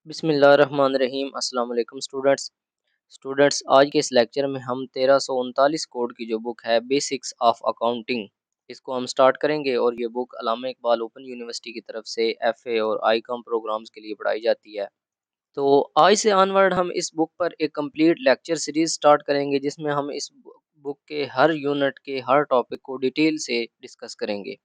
बिस्मिल्लाहिर्रहमानिर्रहीम अस्सलाम वालेकुम स्टूडेंट्स आज के इस लेक्चर में हम 1339 कोड की जो बुक है बेसिक्स ऑफ अकाउंटिंग इसको हम स्टार्ट करेंगे और ये बुक अल्लामा इकबाल ओपन यूनिवर्सिटी की तरफ से एफए और आईकॉम प्रोग्राम्स के लिए पढ़ाई जाती है। तो आज से ऑनवर्ड हम इस बुक पर एक कंप्लीट लेक्चर सीरीज स्टार्ट करेंगे जिसमें हम इस बुक के हर यूनिट के हर टॉपिक को डिटेल से डिस्कस करेंगे।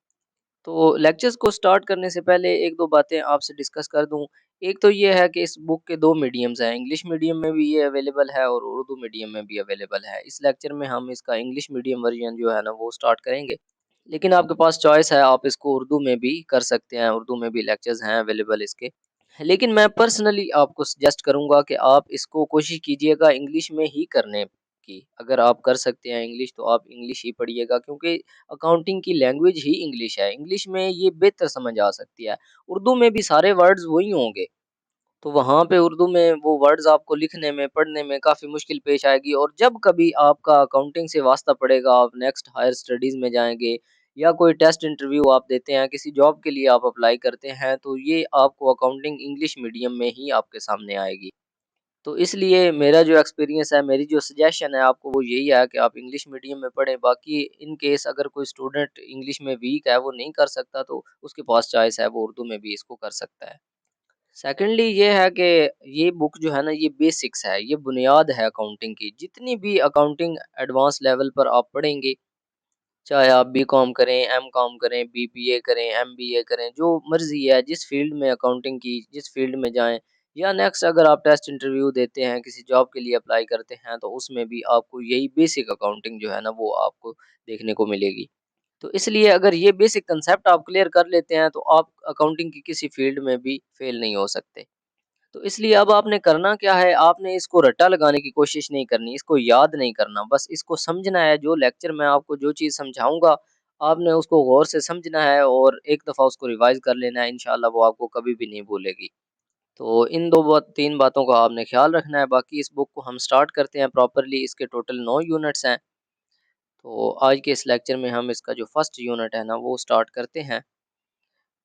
तो लेक्चर्स को स्टार्ट करने से पहले एक दो बातें आपसे डिस्कस कर दूं। एक तो ये है कि इस बुक के दो मीडियम्स हैं, इंग्लिश मीडियम में भी ये अवेलेबल है और उर्दू मीडियम में भी अवेलेबल है। इस लेक्चर में हम इसका इंग्लिश मीडियम वर्जन जो है ना वो स्टार्ट करेंगे, लेकिन आपके पास चॉइस है, आप इसको उर्दू में भी कर सकते हैं, उर्दू में भी लेक्चर्स हैं अवेलेबल इसके। लेकिन मैं पर्सनली आपको सजेस्ट करूंगा कि आप इसको कोशिश कीजिएगा इंग्लिश में ही करने की। अगर आप कर सकते हैं इंग्लिश तो आप इंग्लिश ही पढ़िएगा, क्योंकि अकाउंटिंग की लैंग्वेज ही इंग्लिश है, इंग्लिश में ये बेहतर समझ आ सकती है। उर्दू में भी सारे वर्ड्स वही होंगे, तो वहाँ पे उर्दू में वो वर्ड्स आपको लिखने में पढ़ने में काफ़ी मुश्किल पेश आएगी। और जब कभी आपका अकाउंटिंग से वास्ता पड़ेगा, आप नेक्स्ट हायर स्टडीज़ में जाएंगे या कोई टेस्ट इंटरव्यू आप देते हैं, किसी जॉब के लिए आप अप्लाई करते हैं, तो ये आपको अकाउंटिंग इंग्लिश मीडियम में ही आपके सामने आएगी। तो इसलिए मेरा जो एक्सपीरियंस है, मेरी जो सजेशन है आपको वो यही है कि आप इंग्लिश मीडियम में पढ़ें। बाकी इन केस अगर कोई स्टूडेंट इंग्लिश में वीक है, वो नहीं कर सकता, तो उसके पास चॉइस है, वो उर्दू में भी इसको कर सकता है। सेकेंडली ये है कि ये बुक जो है ना ये बेसिक्स है, ये बुनियाद है अकाउंटिंग की। जितनी भी अकाउंटिंग एडवांस लेवल पर आप पढ़ेंगे, चाहे आप बीकॉम करें, एमकॉम करें, बीबीए करें, एमबीए करें, जो मर्जी है, जिस फील्ड में अकाउंटिंग की जिस फील्ड में जाएं, या नेक्स्ट अगर आप टेस्ट इंटरव्यू देते हैं, किसी जॉब के लिए अप्लाई करते हैं, तो उसमें भी आपको यही बेसिक अकाउंटिंग जो है ना वो आपको देखने को मिलेगी। तो इसलिए अगर ये बेसिक कंसेप्ट आप क्लियर कर लेते हैं, तो आप अकाउंटिंग की किसी फील्ड में भी फेल नहीं हो सकते। तो इसलिए अब आपने करना क्या है, आपने इसको रट्टा लगाने की कोशिश नहीं करनी, इसको याद नहीं करना, बस इसको समझना है। जो लेक्चर में आपको जो चीज़ समझाऊँगा, आपने उसको गौर से समझना है और एक दफ़ा उसको रिवाइज़ कर लेना है, इंशाअल्लाह वो आपको कभी भी नहीं भूलेगी। तो इन 3 बातों का आपने ख़्याल रखना है। बाकी इस बुक को हम स्टार्ट करते हैं प्रॉपर्ली। इसके टोटल 9 यूनिट्स हैं। तो आज के इस लेक्चर में हम इसका जो फर्स्ट यूनिट है ना वो स्टार्ट करते हैं।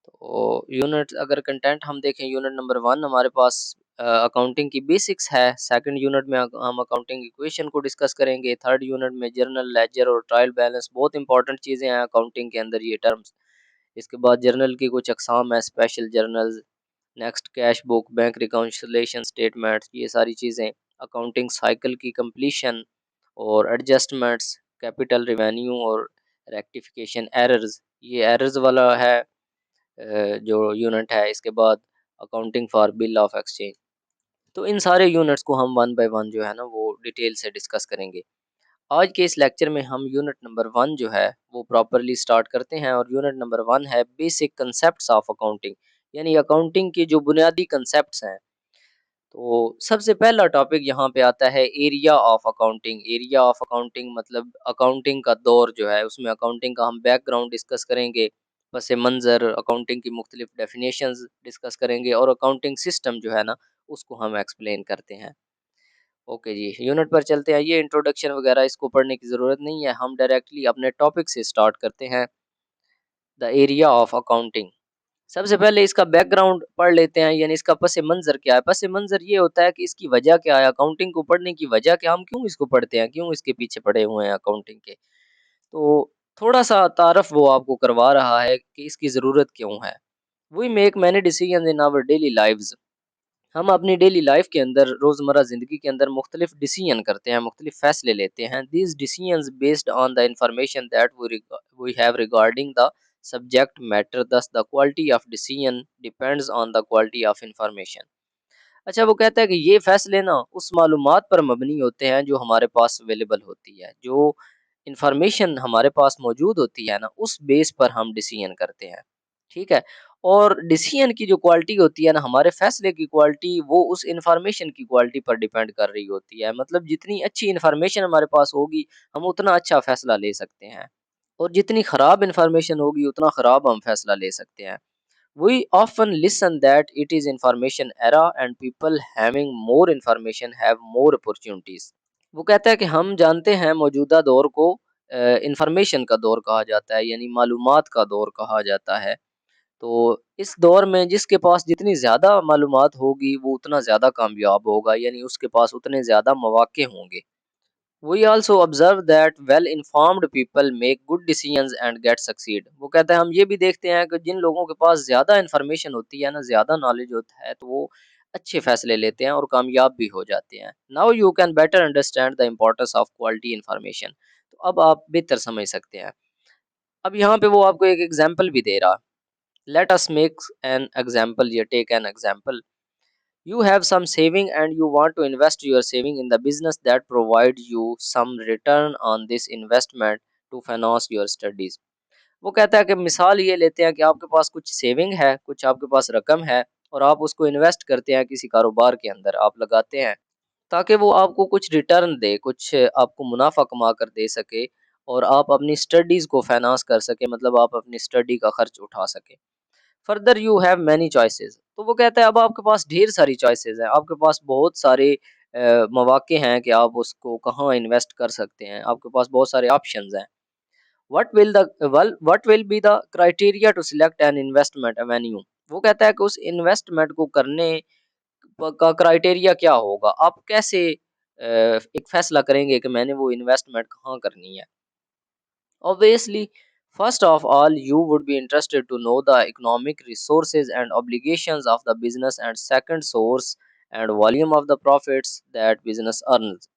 तो यूनिट अगर कंटेंट हम देखें, यूनिट नंबर 1 हमारे पास अकाउंटिंग की बेसिक्स है। सेकंड यूनिट में हम अकाउंटिंग इक्वेशन को डिस्कस करेंगे। थर्ड यूनिट में जर्नल, लेजर और ट्रायल बैलेंस, बहुत इंपॉर्टेंट चीज़ें हैं अकाउंटिंग के अंदर ये टर्म्स। इसके बाद जर्नल की कुछ अकसाम है, special journals, next cash book, bank reconciliation statements, ये सारी चीज़ें। अकाउंटिंग साइकिल की कंप्लीशन और एडजस्टमेंट्स, कैपिटल रिवेन्यू और रेक्टिफिकेशन एरर्स, ये एरर्स वाला है जो यूनिट है। इसके बाद accounting for bill of exchange. तो इन सारे यूनिट्स को हम वन बाय वन जो है ना वो डिटेल से डिस्कस करेंगे। आज के इस लेक्चर में हम यूनिट नंबर 1 जो है वो प्रॉपरली स्टार्ट करते हैं, और यूनिट नंबर 1 है बेसिक कंसेप्ट्स ऑफ अकाउंटिंग, यानी अकाउंटिंग की जो बुनियादी कंसेप्ट्स हैं। तो सबसे पहला टॉपिक यहाँ पे आता है area of accounting. Area of accounting मतलब अकाउंटिंग का दौर जो है, उसमें अकाउंटिंग का हम बैकग्राउंड डिस्कस करेंगे, पस मंज़र, अकाउंटिंग की मुख्तलिफ डेफिनेशंस डिस्कस करेंगे, और अकाउंटिंग सिस्टम जो है ना उसको हम एक्सप्लेन करते हैं। ओके जी, यूनिट पर चलते हैं। ये इंट्रोडक्शन वगैरह इसको पढ़ने की ज़रूरत नहीं है, हम डायरेक्टली अपने टॉपिक से स्टार्ट करते हैं। The area of accounting. सबसे पहले इसका बैकग्राउंड पढ़ लेते हैं, यानी इसका पस मंज़र क्या है। पस मंज़र ये होता है कि इसकी वजह क्या है, अकाउंटिंग को पढ़ने की वजह क्या, हम क्यों इसको पढ़ते हैं, क्यों इसके पीछे पड़े हुए हैं अकाउंटिंग के। तो थोड़ा-सा तारफ़ वो आपको करवा रहा है कि इसकी ज़रूरत क्यों है। We make many decisions in our daily lives. हम अपनी डेली लाइफ के अंदर, रोज़मर्रा ज़िंदगी के अंदर मुख्तलिफ डिसीजन करते हैं, मुख्तलिफ फ़ैसले लेते हैं। These decisions based on the information that we have regarding the subject matter, thus the quality of decision depends on the quality of information. अच्छा, वो कहता है कि ये फ़ैसले ना उस मालूमात पर मबनी होते हैं जो हमारे पास अवेलेबल होती है, जो इन्फॉर्मेशन हमारे पास मौजूद होती है ना, उस बेस पर हम डिसीजन करते हैं। ठीक है? और डिसीजन की जो क्वालिटी होती है ना, हमारे फ़ैसले की क्वालिटी, वो उस इन्फॉर्मेशन की क्वालिटी पर डिपेंड कर रही होती है। मतलब जितनी अच्छी इन्फॉर्मेशन हमारे पास होगी, हम उतना अच्छा फ़ैसला ले सकते हैं, और जितनी ख़राब इन्फॉर्मेशन होगी, उतना ख़राब हम फ़ैसला ले सकते हैं। We often listen that it is information era and people having more information have more opportunities. वो कहता है कि हम जानते हैं मौजूदा दौर को इंफॉर्मेशन का दौर कहा जाता है, यानी मालूमात का दौर कहा जाता है। तो इस दौर में जिसके पास जितनी ज़्यादा मालूमात होगी वो उतना ज़्यादा कामयाब होगा, यानी उसके पास उतने ज़्यादा मौके होंगे। We also observe that well-informed people make good decisions and get succeed। वो कहता है हम ये भी देखते हैं कि जिन लोगों के पास ज़्यादा इन्फॉर्मेशन होती है ना, ज़्यादा नॉलेज होता है, तो वो अच्छे फैसले लेते हैं और कामयाब भी हो जाते हैं। Now you can better understand the importance of quality information। तो अब आप बेहतर समझ सकते हैं। अब यहाँ पे वो आपको एक एग्जाम्पल भी दे रहा। Let us make an example, या take an example। You have some saving and you want to invest your saving in the business that provide you some return on this investment to finance your studies। वो कहता है कि मिसाल ये लेते हैं कि आपके पास कुछ सेविंग है, कुछ आपके पास रकम है और आप उसको इन्वेस्ट करते हैं किसी कारोबार के अंदर, आप लगाते हैं ताकि वो आपको कुछ रिटर्न दे, कुछ आपको मुनाफा कमा कर दे सके और आप अपनी स्टडीज़ को फाइनेंस कर सके, मतलब आप अपनी स्टडी का खर्च उठा सके। Further you have many choices. तो वो कहता है अब आपके पास ढेर सारी चॉइसेस हैं, आपके पास बहुत सारे मौके हैं कि आप उसको कहाँ इन्वेस्ट कर सकते हैं, आपके पास बहुत सारे ऑप्शंस हैं। What will be the criteria to select an investment avenue. वो कहता है कि उस इन्वेस्टमेंट को करने का क्राइटेरिया क्या होगा, आप कैसे एक फैसला करेंगे कि मैंने वो इन्वेस्टमेंट कहाँ करनी है। Obviously, first of all, you would be interested to know the economic resources and obligations of the business, and second, source and volume of the profits that business earns।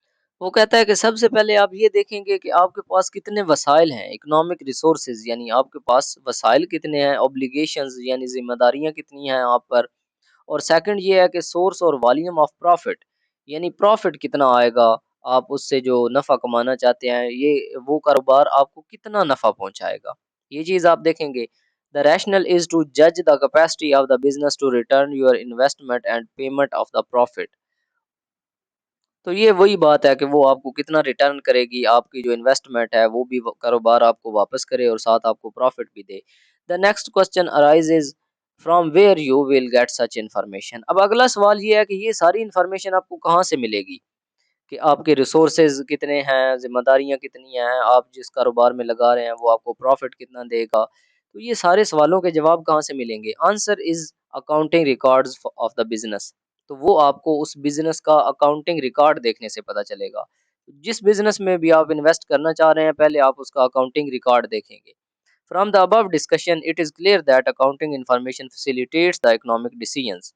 वो कहता है कि सबसे पहले आप ये देखेंगे कि आपके पास कितने वसाइल हैं, इकोनॉमिक रिसोर्सेज यानी आपके पास वसाइल कितने हैं, ऑब्लिगेशंस यानी जिम्मेदारियां कितनी हैं आप पर, और सेकंड ये है कि सोर्स और वॉल्यूम ऑफ प्रॉफिट यानी प्रॉफिट कितना आएगा, आप उससे जो नफ़ा कमाना चाहते हैं ये वो कारोबार आपको कितना नफ़ा पहुंचाएगा, ये चीज़ आप देखेंगे। द रैशनल इज टू जज the capacity of the business to return your investment and payment of the profit. तो ये वही बात है कि वो आपको कितना रिटर्न करेगी, आपकी जो इन्वेस्टमेंट है वो भी कारोबार आपको वापस करे और साथ आपको प्रॉफिट भी दे। The next question arises from where you will get such information. अब अगला सवाल ये है कि ये सारी इन्फॉर्मेशन आपको कहाँ से मिलेगी, कि आपके रिसोर्सेज कितने हैं, ज़िम्मेदारियाँ कितनी हैं, आप जिस कारोबार में लगा रहे हैं वो आपको प्रॉफ़िट कितना देगा। तो ये सारे सवालों के जवाब कहाँ से मिलेंगे? Answer is accounting records of the business. तो वो आपको उस बिज़नेस का अकाउंटिंग रिकॉर्ड देखने से पता चलेगा। जिस बिज़नेस में भी आप इन्वेस्ट करना चाह रहे हैं, पहले आप उसका अकाउंटिंग रिकॉर्ड देखेंगे। From the above discussion, it is clear that accounting information facilitates the economic decisions।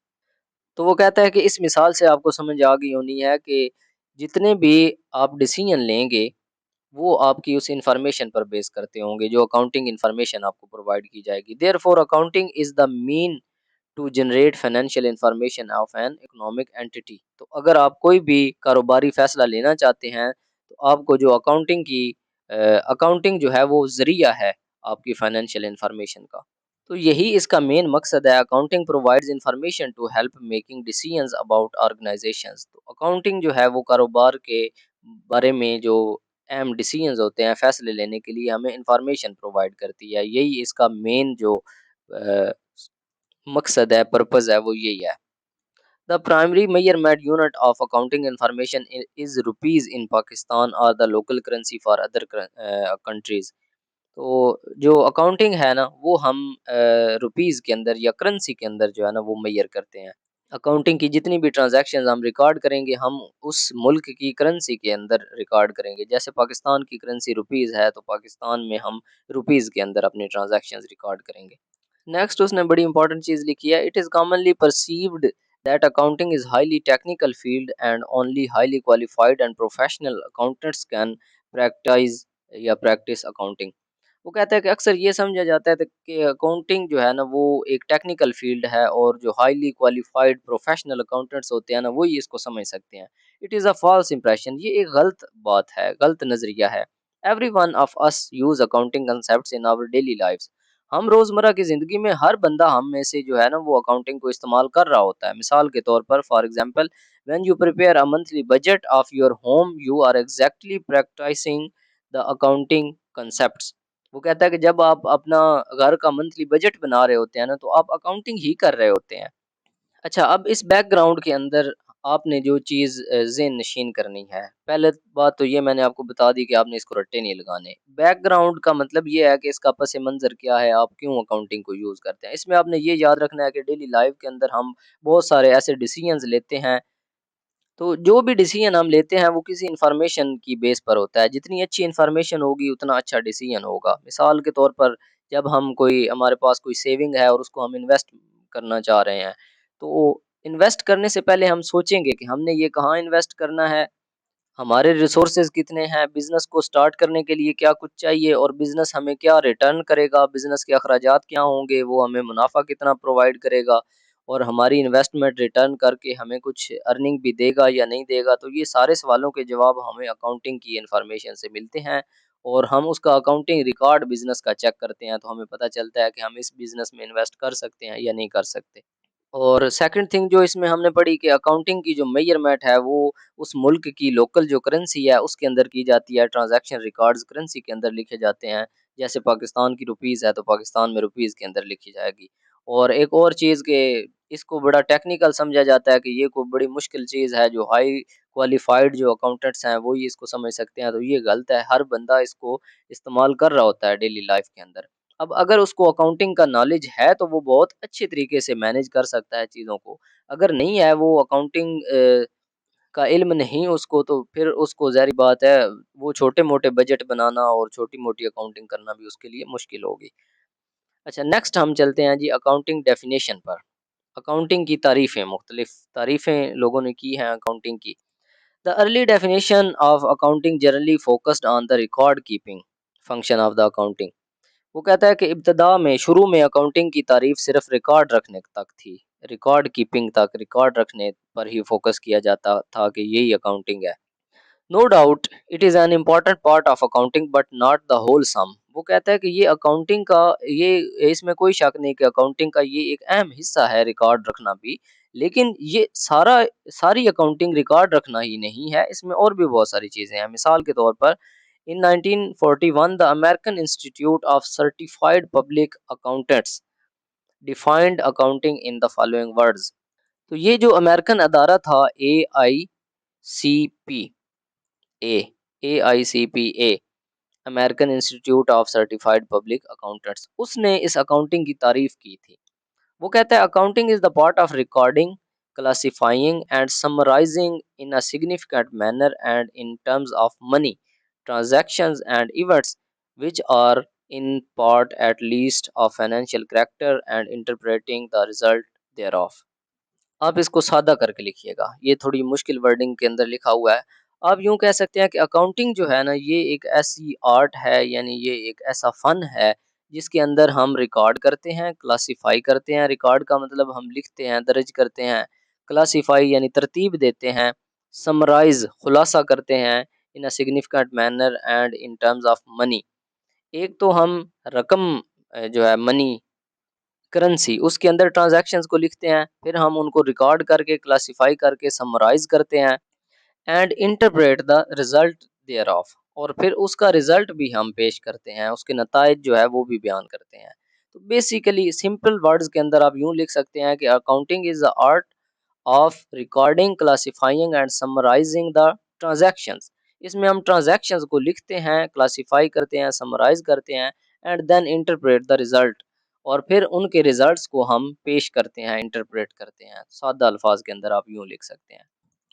तो वो कहता है कि इस मिसाल से आपको समझ आ गई होनी है कि जितने भी आप डिसीजन लेंगे वो आपकी उस इंफॉर्मेशन पर बेस करते होंगे जो अकाउंटिंग इंफॉर्मेशन आपको प्रोवाइड की जाएगी। Therefore accounting is the mean to generate financial information of an economic entity. तो अगर आप कोई भी कारोबारी फैसला लेना चाहते हैं तो आपको जो अकाउंटिंग जो है वो जरिया है आपकी फाइनेंशियल इंफॉर्मेशन का। तो यही इसका मेन मकसद है। Accounting provides information to help making decisions about organizations. तो अकाउंटिंग जो है वो कारोबार के बारे में जो अहम डिसीजंस होते हैं, फैसले लेने के लिए हमें इंफॉर्मेशन प्रोवाइड करती है। यही इसका मेन जो अ, मकसद है, पर्पस है, वो यही है। The primary measurement unit of accounting information is rupees in Pakistan और the local currency for other countries. तो जो अकाउंटिंग है ना वो हम रुपीज़ के अंदर या करेंसी के अंदर जो है ना वो मेजर करते हैं। अकाउंटिंग की जितनी भी ट्रांजैक्शंस हम रिकॉर्ड करेंगे हम उस मुल्क की करेंसी के अंदर रिकॉर्ड करेंगे। जैसे पाकिस्तान की करेंसी रुपीज़ है तो पाकिस्तान में हम रुपीज़ के अंदर अपनी ट्रांजैक्शंस रिकॉर्ड करेंगे। नेक्स्ट उसने बड़ी इंपॉर्टेंट चीज़ लिखी है। It is commonly perceived that accounting is highly technical field and only highly qualified and professional accountants can practice या प्रैक्टिस अकाउंटिंग। वो कहता है कि अक्सर ये समझा जाता है कि अकाउंटिंग जो है ना वो एक टेक्निकल फील्ड है और जो हाईली क्वालिफाइड प्रोफेशनल अकाउंटेंट्स होते हैं ना वही इसको समझ सकते हैं। It is a false impression. ये एक गलत बात है, गलत नज़रिया है। Every one of us use accounting concept in our daily life. हम रोज़मर्रा की ज़िंदगी में हर बंदा हम में से जो है ना वो अकाउंटिंग को इस्तेमाल कर रहा होता है। मिसाल के तौर पर for example when you prepare a monthly budget of your home you are exactly practicing the accounting concepts. वो कहता है कि जब आप अपना घर का मंथली बजट बना रहे होते हैं ना तो आप अकाउंटिंग ही कर रहे होते हैं। अच्छा, अब इस बैकग्राउंड के अंदर आपने जो चीज़ ज़हन नशीन करनी है। पहले बात तो ये मैंने आपको बता दी कि आपने इसको रट्टे नहीं लगाने। बैकग्राउंड का मतलब ये है कि इसका पस-ए-मंज़र क्या है, आप क्यों अकाउंटिंग को यूज़ करते हैं। इसमें आपने ये याद रखना है कि डेली लाइफ़ के अंदर हम बहुत सारे ऐसे डिसीज़न्स लेते हैं, तो जो भी डिसीज़न हम लेते हैं वो किसी इन्फॉर्मेशन की बेस पर होता है। जितनी अच्छी इन्फॉर्मेशन होगी उतना अच्छा डिसीज़न होगा। मिसाल के तौर पर जब हम कोई हमारे पास कोई सेविंग है और उसको हम इन्वेस्ट करना चाह रहे हैं, तो इन्वेस्ट करने से पहले हम सोचेंगे कि हमने ये कहाँ इन्वेस्ट करना है, हमारे रिसोर्सेज कितने हैं, बिज़नेस को स्टार्ट करने के लिए क्या कुछ चाहिए और बिज़नेस हमें क्या रिटर्न करेगा, बिज़नेस के अखराजात क्या होंगे, वो हमें मुनाफ़ा कितना प्रोवाइड करेगा और हमारी इन्वेस्टमेंट रिटर्न करके हमें कुछ अर्निंग भी देगा या नहीं देगा। तो ये सारे सवालों के जवाब हमें अकाउंटिंग की इन्फॉर्मेशन से मिलते हैं और हम उसका अकाउंटिंग रिकॉर्ड बिज़नेस का चेक करते हैं, तो हमें पता चलता है कि हम इस बिज़नेस में इन्वेस्ट कर सकते हैं या नहीं कर सकते। और सेकंड थिंग जो इसमें हमने पढ़ी कि अकाउंटिंग की जो मेजरमेंट है वो उस मुल्क की लोकल जो करेंसी है उसके अंदर की जाती है, ट्रांजैक्शन रिकॉर्ड्स करेंसी के अंदर लिखे जाते हैं। जैसे पाकिस्तान की रुपीस है तो पाकिस्तान में रुपीस के अंदर लिखी जाएगी। और एक और चीज़ के इसको बड़ा टेक्निकल समझा जाता है कि ये कोई बड़ी मुश्किल चीज़ है, जो हाई क्वालिफाइड जो अकाउंटेंट्स हैं वो ही इसको समझ सकते हैं, तो ये गलत है। हर बंदा इसको इस्तेमाल कर रहा होता है डेली लाइफ के अंदर। अब अगर उसको अकाउंटिंग का नॉलेज है तो वो बहुत अच्छे तरीके से मैनेज कर सकता है चीज़ों को। अगर नहीं है वो अकाउंटिंग का इल्म नहीं उसको, तो फिर उसको ज़ाहिर-सी बात है वो छोटे-मोटे बजट बनाना और छोटी-मोटी अकाउंटिंग करना भी उसके लिए मुश्किल होगी। अच्छा, नेक्स्ट हम चलते हैं जी अकाउंटिंग डेफिनिशन पर। अकाउंटिंग की तारीफ़ें, मुख्तलिफ तारीफ़ें लोगों ने की हैं अकाउंटिंग की। The early definition of accounting generally focused on the record keeping function of the accounting. वो कहता है कि इब्तदा में शुरू में अकाउंटिंग की तारीफ सिर्फ रिकॉर्ड रखने तक थी। रिकॉर्ड कीपिंग तक, रिकॉर्ड रखने पर ही फोकस किया जाता था कि यही अकाउंटिंग है। No doubt it is an important part of accounting but not the whole sum. वो कहता है कि ये अकाउंटिंग का, ये इसमें कोई शक नहीं कि अकाउंटिंग का ये एक अहम हिस्सा है रिकॉर्ड रखना भी, लेकिन ये सारी अकाउंटिंग रिकॉर्ड रखना ही नहीं है, इसमें और भी बहुत सारी चीज़ें हैं। मिसाल के तौर पर इन 1941 the American institute of certified public accountants defined accounting in the following words. तो ये जो अमेरिकन अदारा था AICPA, AICPA American institute of certified public accountants, उसने इस अकाउंटिंग की तारीफ की थी। वो कहता है accounting is the part of recording, classifying and summarizing in a significant manner and in terms of money transactions and events which are in part at least of financial character and interpreting the result thereof। आप इसको सादा करके लिखिएगा, ये थोड़ी मुश्किल wording के अंदर लिखा हुआ है। आप यूँ कह सकते हैं कि अकाउंटिंग जो है ना, ये एक ऐसी आर्ट है, यानी ये एक ऐसा फ़न है, जिसके अंदर हम रिकॉर्ड करते हैं, क्लासिफ़ाई करते हैं। रिकॉर्ड का मतलब हम लिखते हैं, दर्ज करते हैं। क्लासिफ़ाई यानी तरतीब देते हैं। समराइज़ खुलासा करते हैं in a significant manner and in terms of money. एक तो हम रकम जो है मनी, करेंसी, उसके अंदर ट्रांज़ैक्शंस को लिखते हैं, फिर हम उनको रिकॉर्ड करके, क्लासिफ़ाई करके समराइज़ करते हैं एंड इंटरप्रेट द रिज़ल्ट देयरऑफ, और फिर उसका रिज़ल्ट भी हम पेश करते हैं, उसके नताइज जो है वो भी बयान करते हैं। तो बेसिकली सिंपल वर्ड्स के अंदर आप यूँ लिख सकते हैं कि accounting is the art of recording, classifying and summarizing the transactions। इसमें हम ट्रांजैक्शंस को लिखते हैं, क्लासिफाई करते हैं, समराइज करते हैं and then interpret the result, और फिर उनके रिजल्ट्स को हम पेश करते हैं, इंटरप्रेट करते हैं। सादा अल्फाज के अंदर आप यूँ लिख सकते हैं।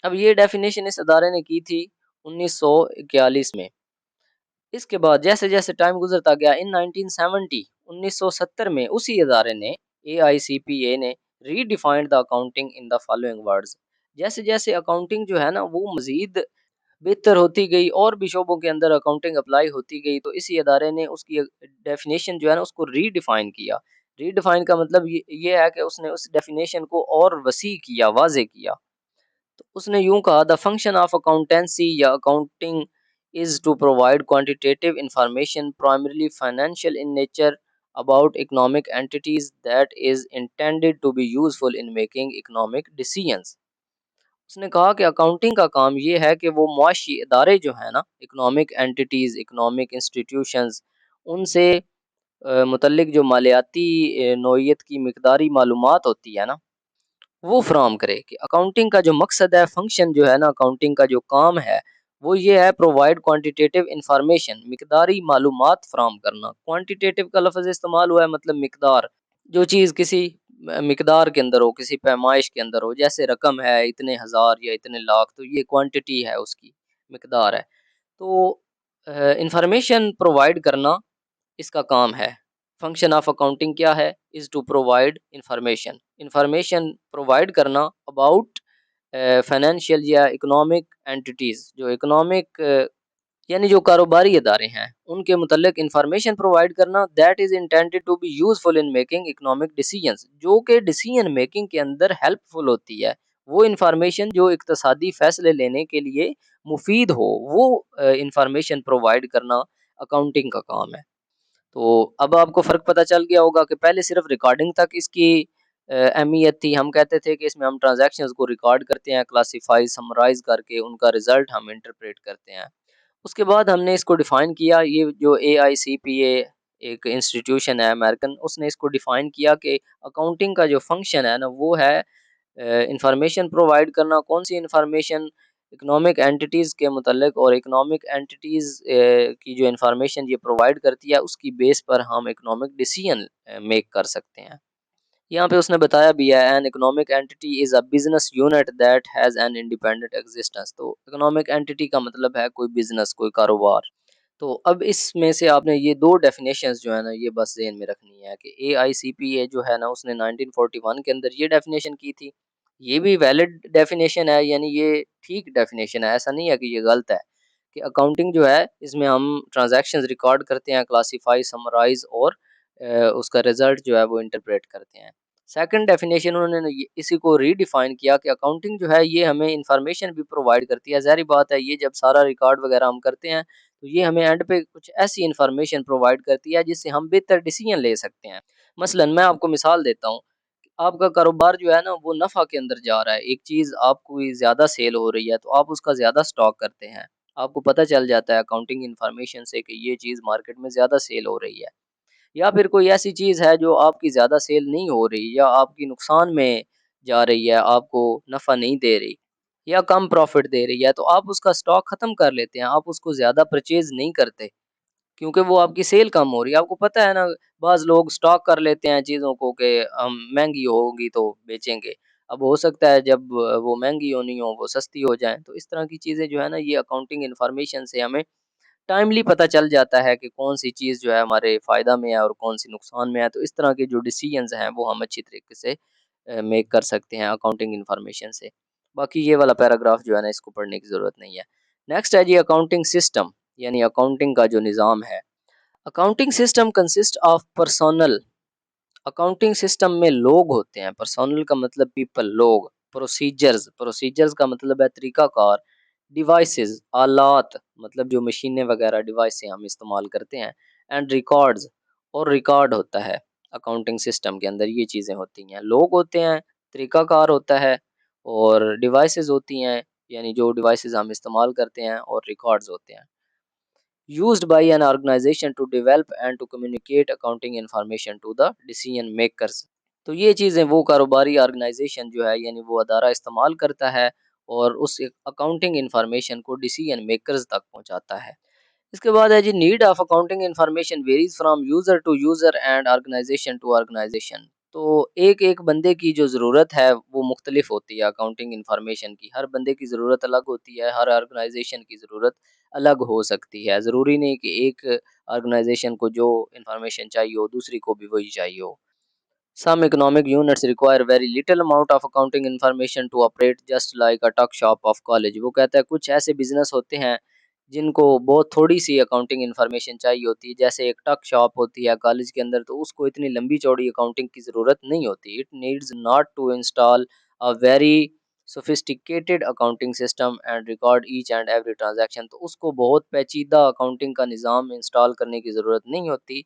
अब ये डेफिनेशन इस अदारे ने की थी 1941 में। इसके बाद जैसे-जैसे टाइम गुज़रता गया, इन 1970 1970 में उसी अदारे ने, AICPA ने redefined the accounting in the following words. जैसे-जैसे अकाउंटिंग जो है ना वो मज़ीद बेहतर होती गई और भी शोबों के अंदर अकाउंटिंग अप्लाई होती गई, तो इसी अदारे ने उसकी डेफिनेशन जो है ना उसको रीडिफाइन किया। रीडिफाइन का मतलब ये है कि उसने उस डेफिनेशन को और वसी किया, वाज़े किया। तो उसने यूँ कहा, द फंक्शन ऑफ अकाउंटेंसी या accounting is to provide quantitative information primarily financial in nature about economic entities that is intended to be useful in making economic decisions. उसने कहा कि अकाउंटिंग का काम ये है कि वो मुआशी इदारे जो है ना, इकोनॉमिक एंटिटीज, इकोनॉमिक इंस्टीट्यूशंस, उनसे मुतल्लिक जो मालियाती नौइयत की मिकदारी मालूमात होती है ना, वो फ़राहम करे कि अकाउंटिंग का जो मकसद है, फ़ंक्शन जो है ना अकाउंटिंग का जो काम है, वो ये है प्रोवाइड क्वांटिटेटिव इन्फॉर्मेशन मिक़दारी मालूमात फ़राहम करना। क्वांटिटेटिव का लफ़्ज़ इस्तेमाल हुआ है मतलब मिक़दार, जो चीज़ किसी मिक़दार के अंदर हो, किसी पैमाइश के अंदर हो, जैसे रकम है इतने हज़ार या इतने लाख तो ये क्वांटिटी है उसकी, मिक़दार है। तो इन्फॉर्मेशन प्रोवाइड करना इसका काम है। फंक्शन ऑफ अकाउंटिंग क्या है? Is to provide information. Information provide करना अबाउट फाइनेंशियल या इकोनॉमिक एंटिटीज़ जो इकोनॉमिक यानी जो कारोबारी इदारे हैं, उनके मुतल्लिक इन्फॉर्मेशन प्रोवाइड करना that is intended to be useful in making economic decisions जो कि डिसीजन मेकिंग के अंदर हेल्पफुल होती है। वो इन्फॉर्मेशन जो इक़्तिसादी फ़ैसले लेने के लिए मुफ़ीद हो, वो इन्फॉर्मेशन प्रोवाइड करना अकाउंटिंग का काम है। तो अब आपको फ़र्क पता चल गया होगा कि पहले सिर्फ़ रिकॉर्डिंग तक इसकी अहमियत थी। हम कहते थे कि इसमें हम ट्रांज़ैक्शंस को रिकॉर्ड करते हैं, क्लासिफ़ाई, समराइज़ करके उनका रिज़ल्ट हम इंटरप्रेट करते हैं। उसके बाद हमने इसको डिफ़ाइन किया, ये जो एआईसीपीए एक इंस्टीट्यूशन है अमेरिकन, उसने इसको डिफ़ाइन किया कि अकाउंटिंग का जो फ़ंक्शन है ना, वो है इन्फॉर्मेशन प्रोवाइड करना। कौन सी इन्फॉर्मेशन? इकोनॉमिक एंटिटीज़ के मुतल्लिक और इकोनॉमिक एंटिटीज़ की जो इन्फॉर्मेशन ये प्रोवाइड करती है उसकी बेस पर हम इकोनॉमिक डिसीजन मेक कर सकते हैं। यहाँ पे उसने बताया भी है N economic entity is a business unit that has an independent existence. तो इकोनॉमिक एंटिटी का मतलब है कोई बिज़नेस, कोई कारोबार। तो अब इसमें से आपने ये 2 डेफ़िनेशंस जो है ना, ये बस ज़हन में रखनी है कि एआईसीपीए जो है ना, उसने 1941 के अंदर ये डेफ़िनेशन की थी। ये भी वैलिड डेफ़िनेशन है, यानी ये ठीक डेफ़िनेशन है, ऐसा नहीं है कि ये गलत है। कि अकाउंटिंग जो है, इसमें हम ट्रांज़ैक्शंस रिकॉर्ड करते हैं, क्लासिफ़ाई, समराइज़ और उसका रिज़ल्ट जो है वो इंटरप्रेट करते हैं। सेकंड डेफ़िनेशन उन्होंने ये इसी को रीडिफ़ाइन किया कि अकाउंटिंग जो है ये हमें इन्फॉर्मेशन भी प्रोवाइड करती है। ज़ाहिर-सी बात है, ये जब सारा रिकॉर्ड वग़ैरह हम करते हैं तो ये हमें एंड पे कुछ ऐसी इन्फॉर्मेशन प्रोवाइड करती है जिससे हम बेहतर डिसीजन ले सकते हैं। मसलन मैं आपको मिसाल देता हूँ, आपका कारोबार जो है ना वो नफ़ा के अंदर जा रहा है, एक चीज़ आपको ज़्यादा सेल हो रही है तो आप उसका ज़्यादा स्टॉक करते हैं। आपको पता चल जाता है अकाउंटिंग इन्फॉर्मेशन से कि ये चीज़ मार्केट में ज़्यादा सेल हो रही है। या फिर कोई ऐसी चीज़ है जो आपकी ज़्यादा सेल नहीं हो रही या आपकी नुकसान में जा रही है, आपको नफ़ा नहीं दे रही या कम प्रॉफ़िट दे रही है, तो आप उसका स्टॉक ख़त्म कर लेते हैं, आप उसको ज़्यादा परचेज़ नहीं करते। क्योंकि वो आपकी सेल कम हो रही है। आपको पता है ना, बाज़ लोग स्टॉक कर लेते हैं चीज़ों को कि हम महँगी होगी तो बेचेंगे। अब हो सकता है जब वो महँगी होनी हो, वो सस्ती हो जाएँ। तो इस तरह की चीज़ें जो है ना, ये अकाउंटिंग इन्फॉर्मेशन से हमें टाइमली पता चल जाता है कि कौन-सी चीज़ जो है हमारे फ़ायदा में है और कौन-सी नुकसान में है। तो इस तरह के जो डिसीजंस हैं, वो हम अच्छी तरीके से मेक कर सकते हैं अकाउंटिंग इन्फॉर्मेशन से। बाकी ये वाला पैराग्राफ जो है ना, इसको पढ़ने की ज़रूरत नहीं है। नेक्स्ट है जी अकाउंटिंग सिस्टम, यानी अकाउंटिंग का जो निज़ाम है। Accounting system consist of personnel. Accounting system में लोग होते हैं, पर्सोनल का मतलब पीपल, लोग। प्रोसीजर्स, प्रोसीजर्स का मतलब है तरीकाकार। डिवाइसेस, आलात, मतलब जो मशीनें वगैरह डिवाइस से हम इस्तेमाल करते हैं। एंड रिकॉर्ड्स, और रिकॉर्ड होता है अकाउंटिंग सिस्टम के अंदर। ये चीज़ें होती हैं, लोग होते हैं, तरीकाकार होता है और डिवाइसेस होती हैं, यानी जो डिवाइसेस हम इस्तेमाल करते हैं, और रिकॉर्ड्स होते हैं। used by an organization to develop and to communicate accounting information to the decision makers। तो ये चीज़ें वो कारोबारी ऑर्गेनाइजेशन जो है, यानी वो अदारा इस्तेमाल करता है और उस अकाउंटिंग इंफॉर्मेशन को डिसीजन मेकर्स तक पहुंचाता है। इसके बाद है जी need of accounting information varies from user to user and organisation to organisation. तो एक एक बंदे की जो ज़रूरत है वो मुख्तलिफ होती है अकाउंटिंग इन्फॉर्मेशन की। हर बंदे की ज़रूरत अलग होती है, हर ऑर्गेनाइजेशन की ज़रूरत अलग हो सकती है। ज़रूरी नहीं कि एक ऑर्गेनाइजेशन को जो इन्फॉर्मेशन चाहिए हो दूसरी को भी वही चाहिए हो। Some economic units require very little amount of accounting information to operate just like a tuck shop of college। वो कहता है कुछ ऐसे बिजनेस होते हैं जिनको बहुत थोड़ी सी अकाउंटिंग इन्फॉर्मेशन चाहिए होती है, जैसे एक टक शॉप होती है कॉलेज के अंदर, तो उसको इतनी लंबी चौड़ी अकाउंटिंग की ज़रूरत नहीं होती। It needs not to install a very sophisticated accounting system and record each and every transaction. तो उसको बहुत पेचीदा अकाउंटिंग का निज़ाम इंस्टॉल करने की ज़रूरत नहीं होती।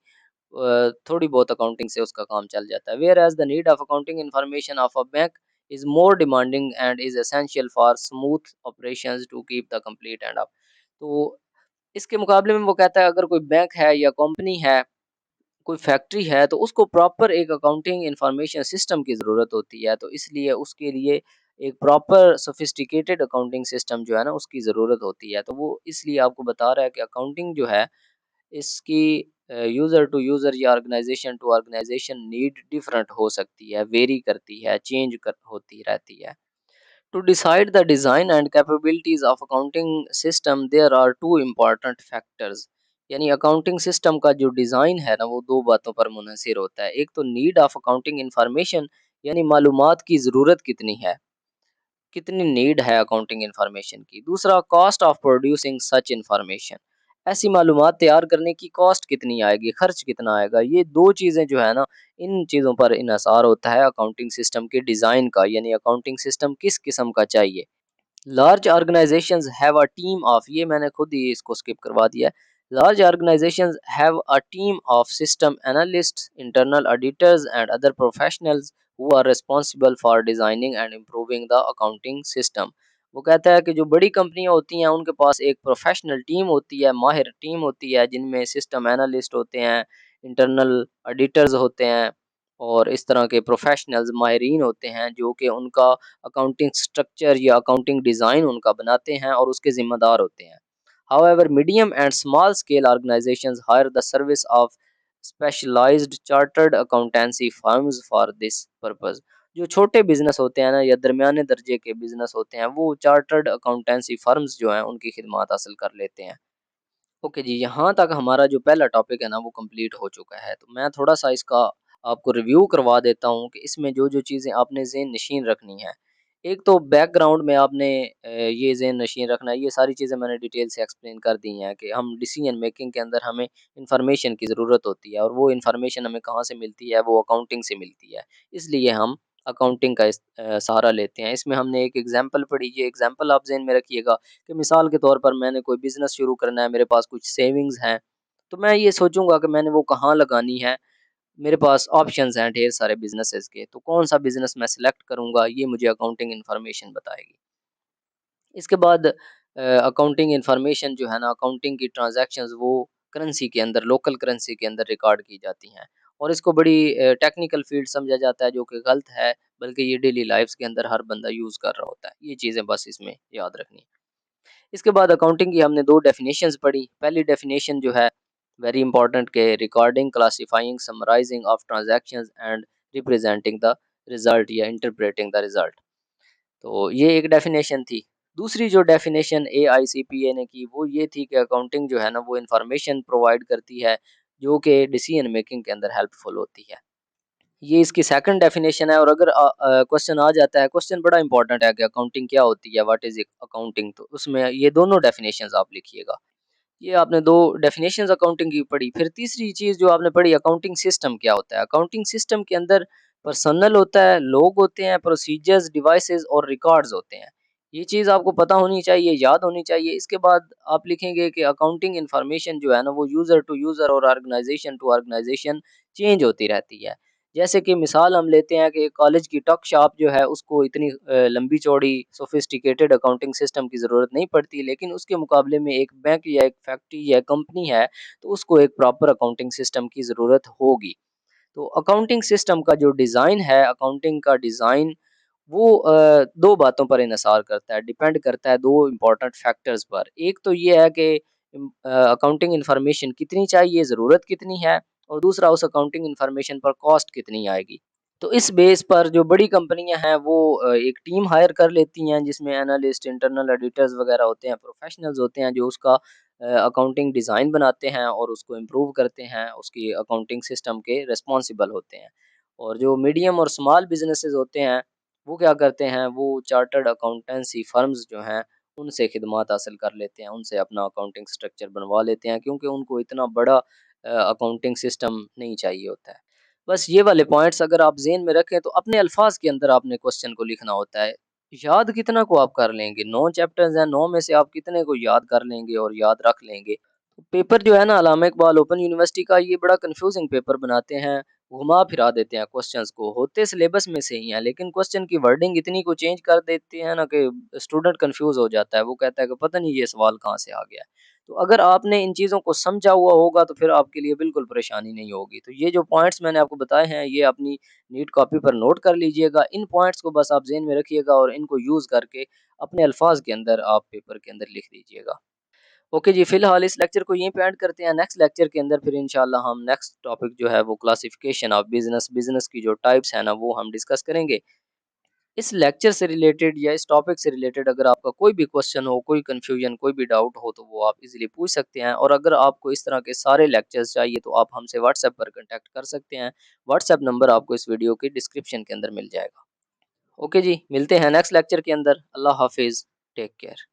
थोड़ी बहुत अकाउंटिंग से उसका काम चल जाता है। Whereas the need of accounting information of a bank is more demanding and is essential for smooth operations to keep the complete end up. तो इसके मुकाबले में वो कहता है अगर कोई बैंक है या कंपनी है कोई फैक्ट्री है तो उसको प्रॉपर एक अकाउंटिंग इंफॉर्मेशन सिस्टम की ज़रूरत होती है, तो इसलिए उसके लिए एक प्रॉपर सोफिस्टिकेटेड अकाउंटिंग सिस्टम जो है ना उसकी ज़रूरत होती है। तो वो इसलिए आपको बता रहा है कि अकाउंटिंग जो है इसकी यूज़र टू यूज़र या organization to organization need different हो सकती है, वेरी करती है, चेंज कर होती रहती है। To decide the design and capabilities of accounting system, there are two important factors. यानी अकाउंटिंग सिस्टम का जो डिज़ाइन है ना वो दो बातों पर मुनहसर होता है। एक तो नीड ऑफ अकाउंटिंग इंफॉर्मेशन यानी मालूमात की ज़रूरत कितनी है, कितनी नीड है अकाउंटिंग इंफॉर्मेशन की। दूसरा cost of producing such information, ऐसी मालूमात तैयार करने की कॉस्ट कितनी आएगी, खर्च कितना आएगा। ये दो चीज़ें जो है ना इन चीज़ों पर इन्हसार होता है अकाउंटिंग सिस्टम के डिज़ाइन का, यानी अकाउंटिंग सिस्टम किस किस्म का चाहिए। Large organizations have a team of, ये मैंने खुद ही इसको स्किप करवा दिया है। Large organizations have a team of system analysts, internal auditors and other professionals who are responsible for designing and improving the accounting system. वो कहता है कि जो बड़ी कंपनियां होती हैं उनके पास एक प्रोफेशनल टीम होती है, माहिर टीम होती है, जिनमें सिस्टम एनालिस्ट होते हैं, इंटरनल ऑडिटर्स होते हैं और इस तरह के प्रोफेशनल्स माहिरीन होते हैं जो कि उनका अकाउंटिंग स्ट्रक्चर या अकाउंटिंग डिज़ाइन उनका बनाते हैं और उसके ज़िम्मेदार होते हैं। However, medium and small scale organizations hire the service of specialized chartered accountancy firms for this purpose. जो छोटे बिजनेस होते हैं ना या दरमियाने दर्जे के बिजनेस होते हैं वो चार्टर्ड अकाउंटेंसी फर्म्स जो हैं उनकी खिदमात हासिल कर लेते हैं। ओके जी, यहाँ तक हमारा जो पहला टॉपिक है ना वो कंप्लीट हो चुका है। तो मैं थोड़ा-सा इसका आपको रिव्यू करवा देता हूँ कि इसमें जो-जो चीज़ें आपने ज़हन-नशीन रखनी है। एक तो बैकग्राउंड में आपने ये ज़हन-नशीन रखना है, ये सारी चीज़ें मैंने डिटेल से एक्सप्लेन कर दी हैं कि हम डिसीजन मेकिंग के अंदर हमें इन्फॉर्मेशन की ज़रूरत होती है और वो इन्फॉर्मेशन हमें कहाँ से मिलती है, वो अकाउंटिंग से मिलती है। इसलिए हम अकाउंटिंग का सहारा लेते हैं। इसमें हमने एक एग्ज़ाम्पल पढ़ी, ये एग्ज़ाम्पल आप ज़हन में रखिएगा कि मिसाल के तौर पर मैंने कोई बिज़नेस शुरू करना है, मेरे पास कुछ सेविंग्स हैं, तो मैं ये सोचूँगा कि मैंने वो कहाँ लगानी है। मेरे पास ऑप्शंस हैं ढेर सारे बिज़नेसेस के, तो कौन-सा बिज़नेस मैं सेलेक्ट करूँगा, ये मुझे अकाउंटिंग इन्फॉर्मेशन बताएगी। इसके बाद अकाउंटिंग इन्फॉर्मेशन जो है ना, अकाउंटिंग की ट्रांज़ैक्शंस वो करेंसी के अंदर, लोकल करेंसी के अंदर रिकॉर्ड की जाती हैं और इसको बड़ी टेक्निकल फ़ील्ड समझा जाता है, जो कि गलत है, बल्कि ये डेली लाइफ़्स के अंदर हर बंदा यूज़ कर रहा होता है। ये चीज़ें बस इसमें याद रखनी है। इसके बाद अकाउंटिंग की हमने 2 डेफिनेशंस पढ़ी। पहली डेफिनेशन जो है वेरी इंपॉर्टेंट के recording, classifying, summarizing of transactions and representing the result या इंटरप्रेटिंग द रिज़ल्ट। तो ये एक डेफिनेशन थी। दूसरी जो डेफिनेशन एआईसीपीए ने की वो ये थी कि अकाउंटिंग जो है ना वो इन्फॉर्मेशन प्रोवाइड करती है जो कि डिसीजन मेकिंग के अंदर हेल्पफुल होती है। ये इसकी सेकंड डेफिनेशन है और अगर क्वेश्चन आ जाता है, क्वेश्चन बड़ा इंपॉर्टेंट है कि अकाउंटिंग क्या होती है, व्हाट इज़ अकाउंटिंग, तो उसमें ये दोनों डेफिनेशंस आप लिखिएगा। ये आपने 2 डेफिनेशंस अकाउंटिंग की पढ़ी। फिर तीसरी चीज़ जो आपने पढ़ी अकाउंटिंग सिस्टम क्या होता है? अकाउंटिंग सिस्टम के अंदर पर्सनल होता है, लोग होते हैं, प्रोसीजर्स, डिवाइसेज़ और रिकॉर्ड्स होते हैं। ये चीज़ आपको पता होनी चाहिए, याद होनी चाहिए। इसके बाद आप लिखेंगे कि अकाउंटिंग इन्फॉर्मेशन जो है ना वो यूज़र टू यूज़र और ऑर्गेनाइज़ेशन टू ऑर्गेनाइज़ेशन चेंज होती रहती है। जैसे कि मिसाल हम लेते हैं कि कॉलेज की टक शॉप जो है उसको इतनी लंबी-चौड़ी सोफिस्टिकेटेड अकाउंटिंग सिस्टम की ज़रूरत नहीं पड़ती, लेकिन उसके मुकाबले में एक बैंक या एक फैक्ट्री या कंपनी है, तो उसको एक प्रॉपर अकाउंटिंग सिस्टम की ज़रूरत होगी। तो अकाउंटिंग सिस्टम का जो डिज़ाइन है, अकाउंटिंग का डिज़ाइन वो 2 बातों पर इन्हसार करता है, डिपेंड करता है 2 इम्पोर्टेंट फैक्टर्स पर। एक तो ये है कि अकाउंटिंग इन्फॉर्मेशन कितनी चाहिए, ज़रूरत कितनी है और दूसरा उस अकाउंटिंग इन्फॉर्मेशन पर कॉस्ट कितनी आएगी। तो इस बेस पर जो बड़ी कंपनियाँ हैं वो एक टीम हायर कर लेती हैं जिसमें एनालिस्ट, इंटरनल ऑडिटर्स वगैरह होते हैं, प्रोफेशनल्स होते हैं जो उसका अकाउंटिंग डिज़ाइन बनाते हैं और उसको इम्प्रूव करते हैं, उसकी अकाउंटिंग सिस्टम के रिस्पॉन्सिबल होते हैं। और जो मीडियम और स्मॉल बिज़नेसेस होते हैं, वो क्या करते हैं, वो चार्टर्ड अकाउंटेंसी फर्म्स जो हैं, उनसे खिदमात हासिल कर लेते हैं, उनसे अपना अकाउंटिंग स्ट्रक्चर बनवा लेते हैं क्योंकि उनको इतना बड़ा अकाउंटिंग सिस्टम नहीं चाहिए होता है। बस ये वाले पॉइंट्स अगर आप ज़हन में रखें तो अपने अल्फ़ाज़ के अंदर आपने क्वेश्चन को लिखना होता है। याद कितना को आप कर लेंगे? 9 चैप्टर्स हैं, 9 में से आप कितने को याद कर लेंगे और याद रख लेंगे? पेपर जो है ना अल्लामा इकबाल ओपन यूनिवर्सिटी का ये बड़ा कन्फ्यूज़िंग पेपर बनाते हैं, घुमा-फिरा देते हैं क्वेश्चंस को, होते सिलेबस में से ही हैं लेकिन क्वेश्चन की वर्डिंग इतनी को चेंज कर देते हैं ना कि स्टूडेंट कन्फ्यूज़ हो जाता है, वो कहता है कि पता नहीं ये सवाल कहाँ से आ गया है। तो अगर आपने इन चीज़ों को समझा हुआ होगा तो फिर आपके लिए बिल्कुल परेशानी नहीं होगी। तो ये जो पॉइंट्स मैंने आपको बताए हैं ये अपनी नीट कॉपी पर नोट कर लीजिएगा। इन पॉइंट्स को बस आप ज़हन में रखिएगा और इनको यूज़ करके अपने अल्फाज़ के अंदर आप पेपर के अंदर लिख दीजिएगा। ओके जी, फिलहाल इस लेक्चर को यहीं पे एंड करते हैं। नेक्स्ट लेक्चर के अंदर फिर इंशाल्लाह हम नेक्स्ट टॉपिक जो है वो क्लासिफिकेशन ऑफ बिज़नेस, बिज़नेस की जो टाइप्स हैं ना वो हम डिस्कस करेंगे। इस लेक्चर से रिलेटेड या इस टॉपिक से रिलेटेड अगर आपका कोई भी क्वेश्चन हो, कोई कन्फ्यूजन, कोई भी डाउट हो तो वो आप इज़िली पूछ सकते हैं और अगर आपको इस तरह के सारे लेक्चर्स चाहिए तो आप हमसे व्हाट्सएप पर कॉन्टैक्ट कर सकते हैं। व्हाट्सएप नंबर आपको इस वीडियो के डिस्क्रिप्शन के अंदर मिल जाएगा। ओके जी, मिलते हैं नेक्स्ट लेक्चर के अंदर। अल्लाह हाफ़िज़, टेक केयर।